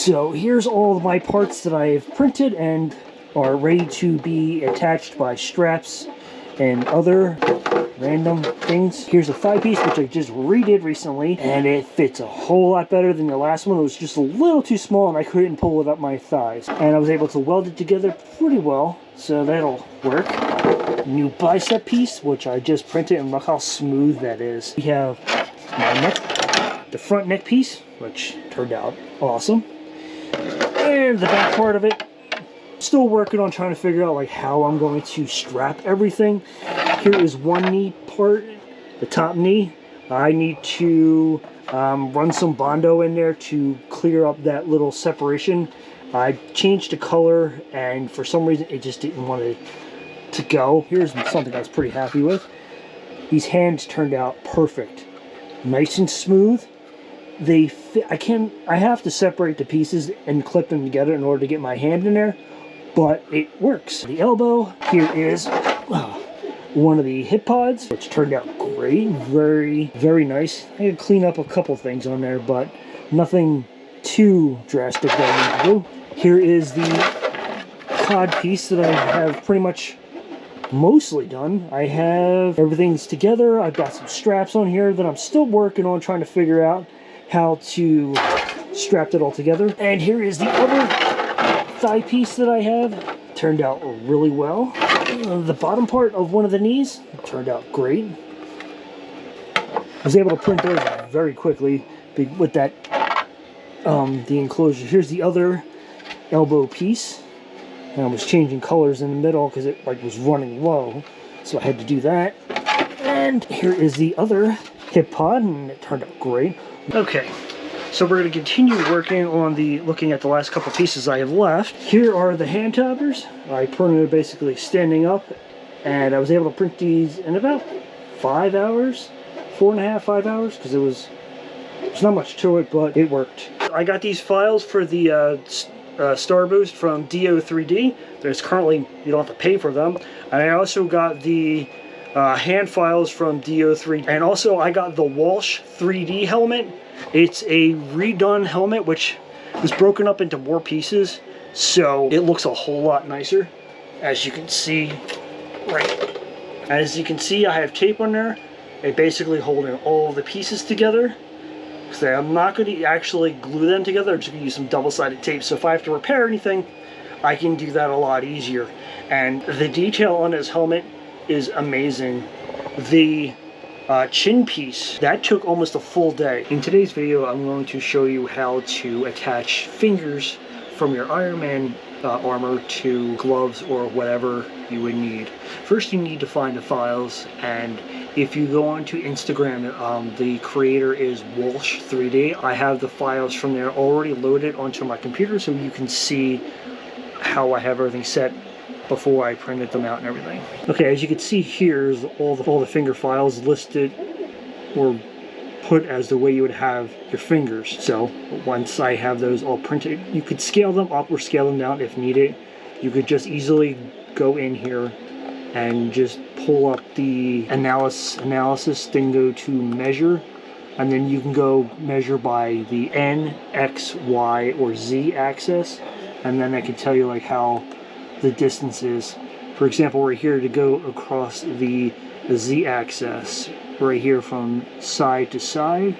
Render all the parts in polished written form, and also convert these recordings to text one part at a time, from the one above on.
So here's all of my parts that I've printed and are ready to be attached by straps and other random things. Here's a thigh piece, which I just redid recently, and it fits a whole lot better than the last one. It was just a little too small and I couldn't pull it up my thighs. And I was able to weld it together pretty well, so that'll work. New bicep piece, which I just printed, and look how smooth that is. We have my neck, the front neck piece, which turned out awesome. And the back part of it, still working on trying to figure out like how I'm going to strap everything. Here is one knee part, the top knee. I need to run some Bondo in there to clear up that little separation. I changed the color and for some reason it just didn't want to go. Here's something I was pretty happy with. These hands turned out perfect. Nice and smooth. They fit. I have to separate the pieces and clip them together in order to get my hand in there, but it works. The elbow, here is one of the hip pods, which turned out great. Very, very nice. I had to clean up a couple things on there, but nothing too drastic that I need to do. Here is the cod piece that I have pretty much mostly done. I have everything's together. I've got some straps on here that I'm still working on trying to figure out how to strap it all together. And here is the other thigh piece that I have. Turned out really well. The bottom part of one of the knees turned out great. I was able to print those very quickly with that the enclosure. Here's the other elbow piece. And I was changing colors in the middle because it like was running low, so I had to do that. And here is the other hip pod, and it turned out great. Okay, so we're going to continue working on looking at the last couple pieces I have left. Here are the hand toppers. I printed basically standing up, and I was able to print these in about 5 hours, 4.5, 5 hours, because there's not much to it, but it worked. I got these files for the Starboost from Do3D. There's currently, you don't have to pay for them. And I also got the hand files from Do3D. And also I got the Walsh 3D helmet. It's a redone helmet which was broken up into more pieces, so it looks a whole lot nicer. As you can see, right. As you can see, I have tape on there. It basically holding all the pieces together. So I'm not going to actually glue them together. I'm just going to use some double-sided tape. So if I have to repair anything, I can do that a lot easier. And the detail on this helmet is amazing. The chin piece, that took almost a full day. In today's video, I'm going to show you how to attach fingers from your Iron Man armor to gloves or whatever you would need. First, you need to find the files, and if you go onto Instagram, the creator is Walsh 3D. I have the files from there already loaded onto my computer, so you can see how I have everything set before I printed them out and everything. Okay, as you can see, here's all the finger files listed or put as the way you would have your fingers. So once I have those all printed, you could scale them up or scale them down if needed. You could just easily go in here and just pull up the analysis thing, go to measure, and then you can go measure by the N, X, Y, or Z axis, and then I can tell you like how the distance is. For example, right here, to go across the Z axis right here from side to side,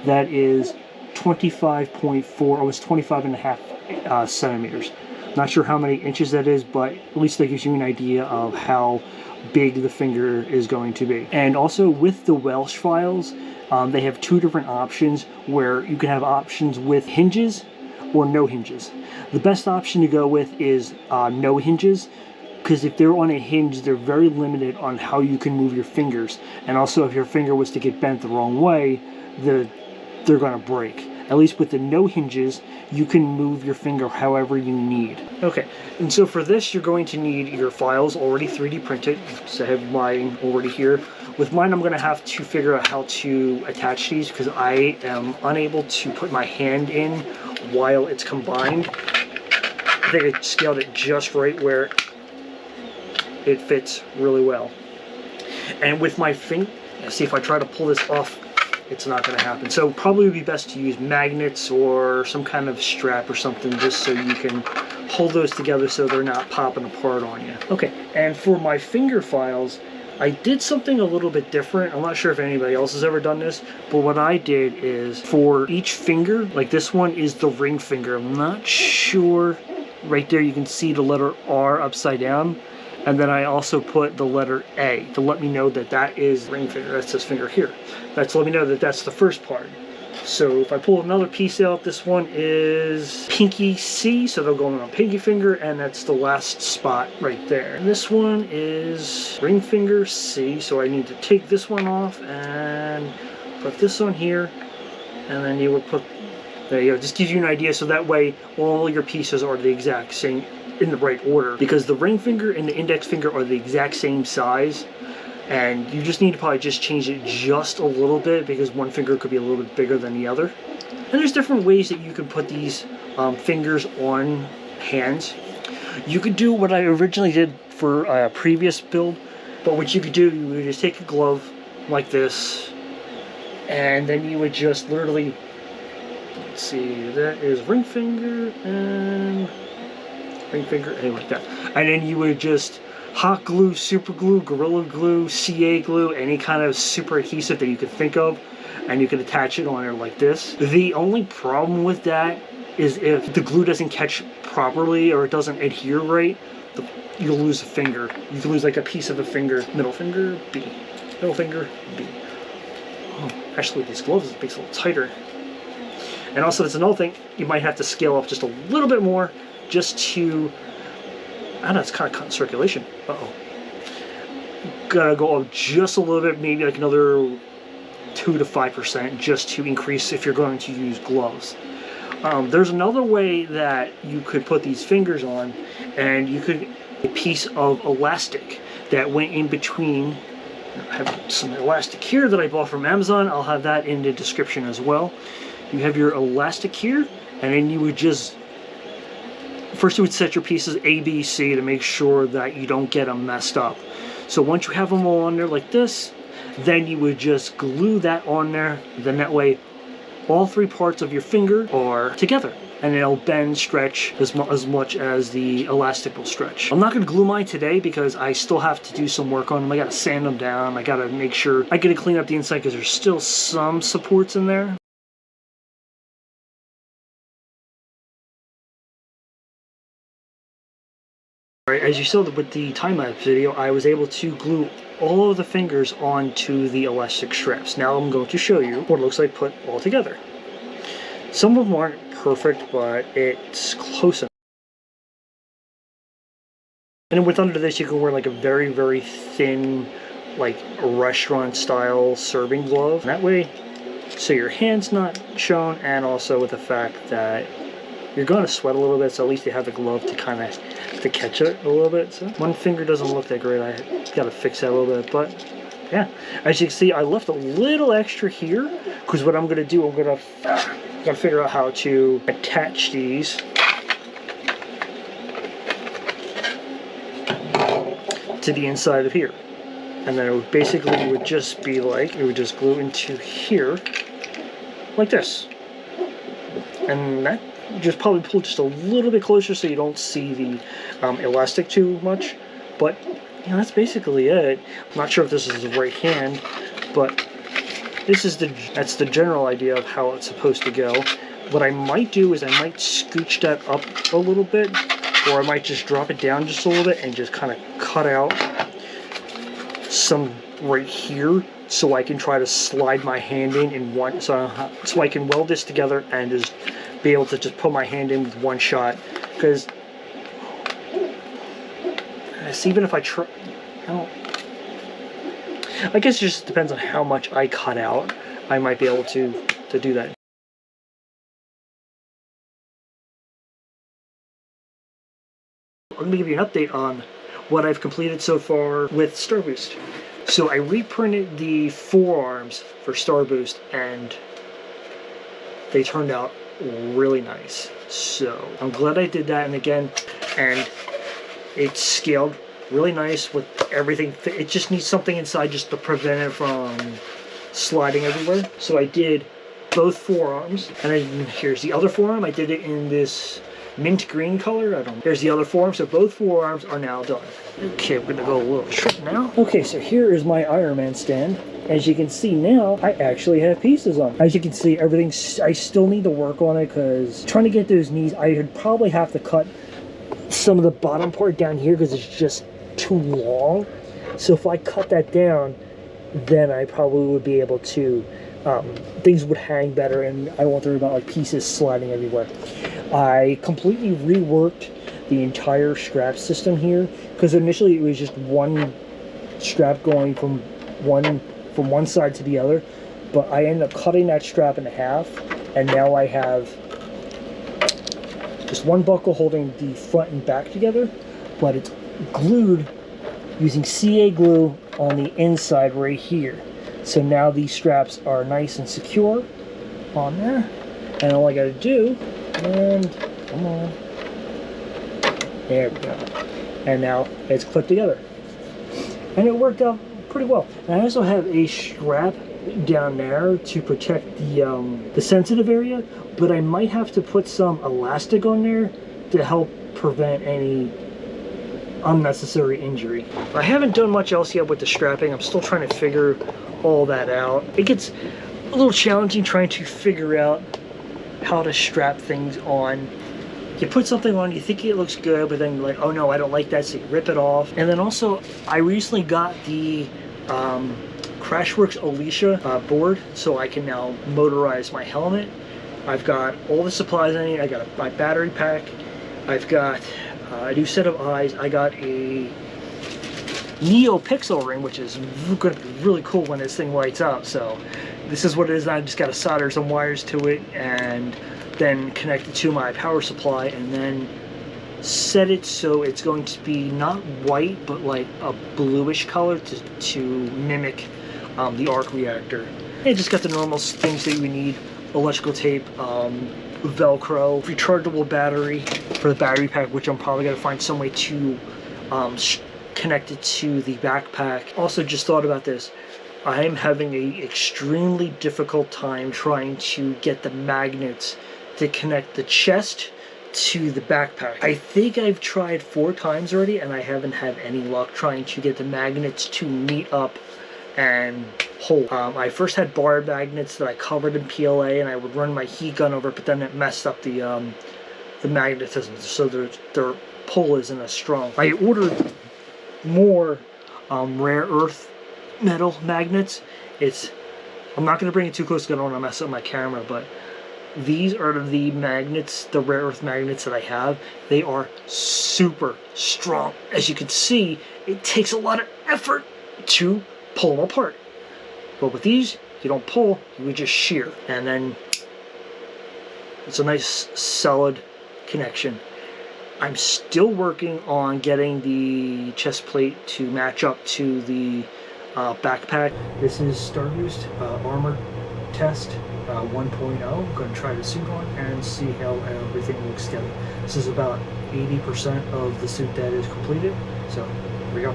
that is 25.4, almost 25.5 centimeters. Not sure how many inches that is, but at least that gives you an idea of how big the finger is going to be. And also with the Walsh files, they have two different options where you can have options with hinges or no hinges. The best option to go with is no hinges, because if they're on a hinge, they're very limited on how you can move your fingers. And also if your finger was to get bent the wrong way, they're going to break. At least with the no hinges, you can move your finger however you need. Okay, and so for this, you're going to need your files already 3D printed. So I have mine already here. With mine, I'm going to have to figure out how to attach these because I am unable to put my hand in while it's combined. I think I scaled it just right where it fits really well. And with my finger, see if I try to pull this off it's not going to happen. So probably would be best to use magnets or some kind of strap or something, just so you can hold those together so they're not popping apart on you. Okay, and for my finger files, I did something a little bit different. I'm not sure if anybody else has ever done this, but what I did is for each finger, like this one is the ring finger. I'm not sure. Right there you can see the letter R upside down. And then I also put the letter A to let me know that that is ring finger. That's this finger here. That's to let me know that that's the first part. So if I pull another piece out, this one is pinky C, so they'll go on a pinky finger, and that's the last spot right there. And this one is ring finger C, so I need to take this one off and put this on here, and then you would put, there you go, just gives you an idea, so that way all your pieces are the exact same, in the right order, because the ring finger and the index finger are the exact same size. And you just need to probably just change it just a little bit, because one finger could be a little bit bigger than the other. And there's different ways that you can put these fingers on hands. You could do what I originally did for a previous build, but what you could do, you would just take a glove like this, and then you would just literally, let's see, that is ring finger and ring finger, anyway, like that. And then you would just hot glue, super glue, Gorilla Glue, CA glue, any kind of super adhesive that you could think of, and you can attach it on there like this. The only problem with that is if the glue doesn't catch properly or it doesn't adhere right, you'll lose a finger. You can lose like a piece of a finger. Middle finger, B. Middle finger, B. Oh, actually, these gloves it makes it a little tighter. And also, that's another thing, you might have to scale up just a little bit more just to, I don't know, it's kind of cutting circulation. Uh-oh. Gotta go up just a little bit, maybe like another 2 to 5%, just to increase if you're going to use gloves. There's another way that you could put these fingers on, and you could, a piece of elastic that went in between. I have some elastic here that I bought from Amazon. I'll have that in the description as well. You have your elastic here, and then you would just, first you would set your pieces A, B, C to make sure that you don't get them messed up. So once you have them all on there like this, then you would just glue that on there. Then that way all three parts of your finger are together, and it'll bend, stretch as much as the elastic will stretch. I'm not going to glue mine today because I still have to do some work on them. I got to sand them down. I got to make sure I get to clean up the inside because there's still some supports in there. Alright, as you saw with the time-lapse video, I was able to glue all of the fingers onto the elastic straps. Now I'm going to show you what it looks like put all together. Some of them aren't perfect, but it's close enough. And with under this, you can wear like a very, very thin, like a restaurant-style serving glove. And that way, so your hand's not shown, and also with the fact that you're going to sweat a little bit, so at least you have the glove to kind of to catch it a little bit. So one finger doesn't look that great. I got to fix that a little bit, but yeah. As you can see, I left a little extra here because what I'm going to do, I'm going to figure out how to attach these to the inside of here, and then it would basically would just be like it would just glue into here like this, and that. Just probably pull just a little bit closer so you don't see the elastic too much, but yeah, that's basically it. I'm not sure if this is the right hand, but that's the general idea of how it's supposed to go. What I might do is I might scooch that up a little bit, or I might just drop it down just a little bit and just kind of cut out some right here so I can try to slide my hand in one, so I can weld this together and just be able to just put my hand in with one shot. Because even if I try, I guess it just depends on how much I cut out. I might be able to do that. I'm going to give you an update on what I've completed so far with Starboost. So I reprinted the forearms for Starboost, and they turned out really nice. So I'm glad I did that, and again, and it's scaled really nice with everything. It just needs something inside just to prevent it from sliding everywhere. So I did both forearms, and then here's the other forearm. I did it in this mint green color. Here's the other forearm, so both forearms are now done. Okay, we're gonna go a little trip now. Okay, so here is my Iron Man stand. As you can see now, I actually have pieces on it. As you can see, everything, I still need to work on it because trying to get those knees, I would probably have to cut some of the bottom part down here because it's just too long. So if I cut that down, then I probably would be able to, things would hang better, and I don't want to worry about like pieces sliding everywhere. I completely reworked the entire strap system here because initially it was just one strap going from one side to the other, but I ended up cutting that strap in half, and now I have just one buckle holding the front and back together, but it's glued using CA glue on the inside right here. So now these straps are nice and secure on there, and all I gotta do, and come on, there we go, and now it's clipped together, and it worked out pretty well. And I also have a strap down there to protect the sensitive area, but I might have to put some elastic on there to help prevent any unnecessary injury. I haven't done much else yet with the strapping. I'm still trying to figure all that out. It gets a little challenging trying to figure out how to strap things on. You put something on, you think it looks good, but then you're like, oh no, I don't like that, so you rip it off. And then also, I recently got the Crashworks Alicia board, so I can now motorize my helmet. I've got all the supplies I need. I got my battery pack. I've got a new set of eyes. I got a Neo Pixel ring, which is going to be really cool when this thing lights up. So this is what it is. I just got to solder some wires to it and then connect it to my power supply, and then set it so it's going to be not white but like a bluish color to mimic the arc reactor. I just got the normal things that you need: electrical tape, Velcro, rechargeable battery for the battery pack, which I'm probably going to find some way to connect it to the backpack. Also, just thought about this. I am having an extremely difficult time trying to get the magnets to connect the chest to the backpack. I think I've tried 4 times already, and I haven't had any luck trying to get the magnets to meet up and hold. I first had bar magnets that I covered in PLA, and I would run my heat gun over it, but then it messed up the magnetism, so their pull isn't as strong. I ordered more rare earth metal magnets. I'm not going to bring it too close because I don't want to mess up my camera, but these are the magnets, the rare earth magnets that I have. They are super strong. As you can see, it takes a lot of effort to pull them apart. But with these, you don't pull, you would just shear. And then it's a nice solid connection. I'm still working on getting the chest plate to match up to the backpack. This is Starboost armor test 1.0. I'm going to try the suit on and see how everything looks together. This is about 80% of the suit that is completed. So here we go.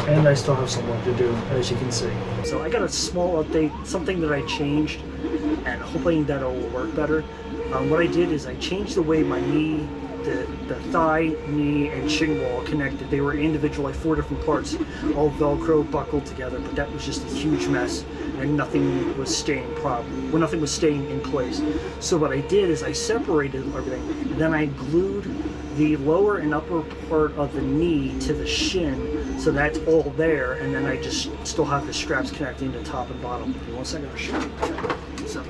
And I still have some work to do, as you can see. So I got a small update, something that I changed, and hoping that it will work better. What I did is I changed the way my knee, the thigh, knee, and shin wall connected. They were individual, like 4 different parts, all Velcro buckled together, but that was just a huge mess, and nothing was staying nothing was staying in place. So what I did is I separated everything, and then I glued the lower and upper part of the knee to the shin, so that's all there, and then I just still have the straps connecting to top and bottom. Give me 1 second, I'll show you. So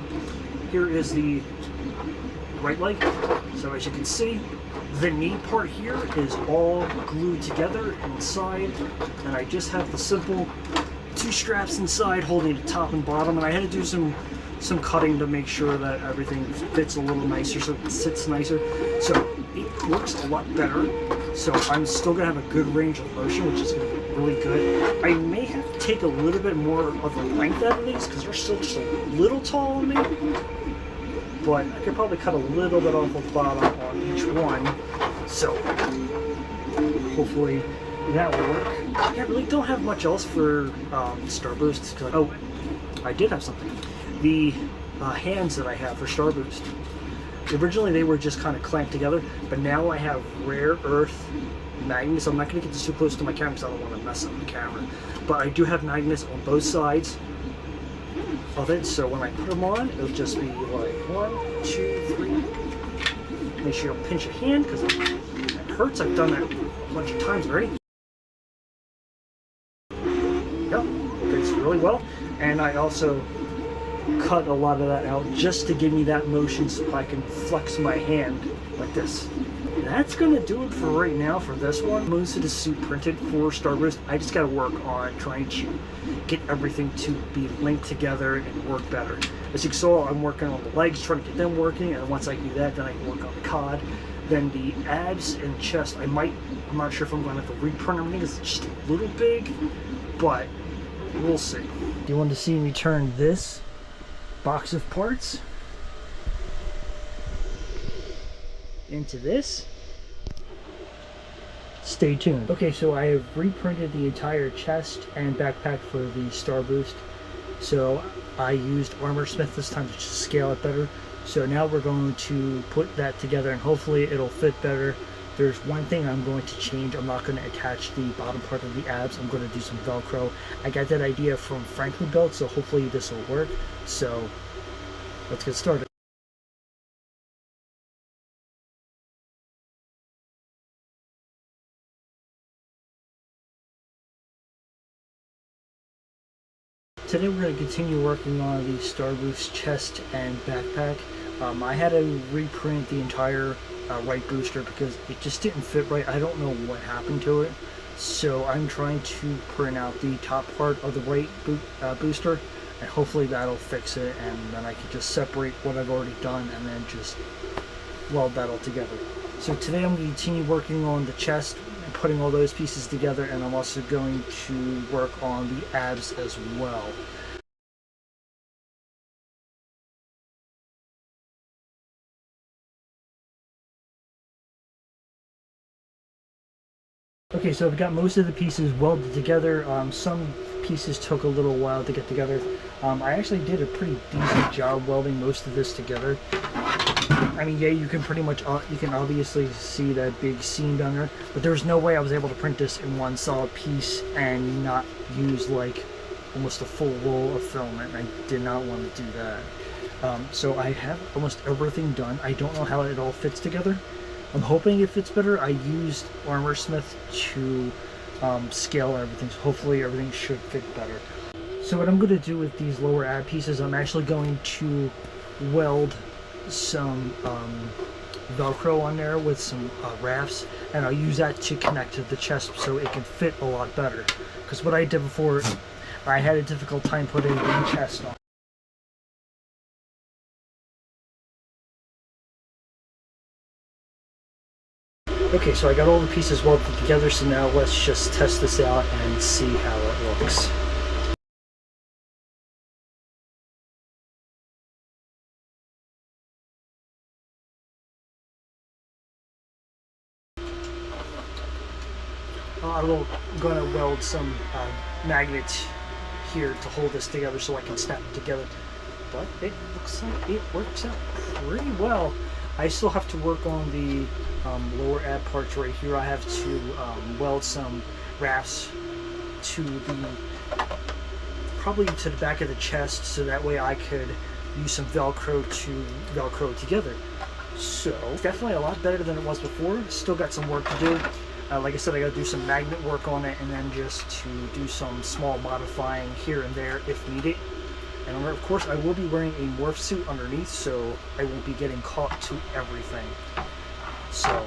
here is the right leg. So as you can see, the knee part here is all glued together inside, and I just have the simple 2 straps inside holding the top and bottom, and I had to do some cutting to make sure that everything fits a little nicer, so it sits nicer. So it works a lot better. So I'm still gonna have a good range of motion, which is gonna be really good. I may have to take a little bit more of the length out of these because they're still just a little tall on me. But I could probably cut a little bit off the bottom on each one. So hopefully that will work. I really don't have much else for Starboost. Oh, I did have something. The hands that I have for Starboost. Originally they were just kind of clamped together, but now I have rare earth magnets. I'm not going to get this too close to my camera because I don't want to mess up the camera. But I do have magnets on both sides of it, so when I put them on, it'll just be like 1, 2, 3. Make sure you don't pinch your hand because it hurts. I've done that a bunch of times already. Yep, fits really well. And I also cut a lot of that out just to give me that motion so I can flex my hand like this. That's gonna do it for right now for this one. Most of the suit printed for Starboost. I just gotta work on trying to get everything to be linked together and work better. As you saw, I'm working on the legs, trying to get them working, and once I do that, then I can work on the cod. Then the abs and chest, I'm not sure if I'm gonna have to reprint everything. It's just a little big, but we'll see. You want to see me turn this box of parts into this? Stay tuned. Okay, so I have reprinted the entire chest and backpack for the Starboost. So I used Armorsmith this time to just scale it better. So now we're going to put that together and hopefully it'll fit better. There's one thing I'm going to change. I'm not going to attach the bottom part of the abs. I'm going to do some Velcro. I got that idea from Franklin Belt, so hopefully this will work. So let's get started. Today we're going to continue working on the Starboost chest and backpack. I had to reprint the entire right booster because it just didn't fit right. I don't know what happened to it. So I'm trying to print out the top part of the right booster, and hopefully that'll fix it, and then I can just separate what I've already done and then just weld that all together. So today I'm going to continue working on the chest and putting all those pieces together, and I'm also going to work on the abs as well. Okay, so I've got most of the pieces welded together. Some pieces took a little while to get together. I actually did a pretty decent job welding most of this together. I mean, yeah, you can pretty much, you can obviously see that big seam down there, but there's no way I was able to print this in one solid piece and not use like almost a full roll of filament. I did not want to do that. So I have almost everything done. I don't know how it all fits together. I'm hoping it fits better. I used Armorsmith to scale everything, so hopefully everything should fit better. So what I'm going to do with these lower ab pieces, I'm actually going to weld some Velcro on there with some rafts, and I'll use that to connect to the chest so it can fit a lot better. Because what I did before, I had a difficult time putting the chest on. Okay, so I got all the pieces welded together, so now let's just test this out and see how it looks. I'm going to weld some magnets here to hold this together so I can snap it together. But it looks like it works out pretty well. I still have to work on the lower ab parts right here. I have to weld some rafts to probably to the back of the chest, so that way I could use some Velcro to Velcro together. So definitely a lot better than it was before. Still got some work to do. Like I said, I got to do some magnet work on it, and then just to do some small modifying here and there if needed. And of course, I will be wearing a morph suit underneath, so I won't be getting caught to everything. So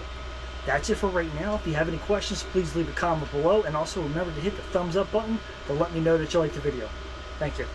that's it for right now. If you have any questions, please leave a comment below, and also remember to hit the thumbs up button to let me know that you liked the video. Thank you.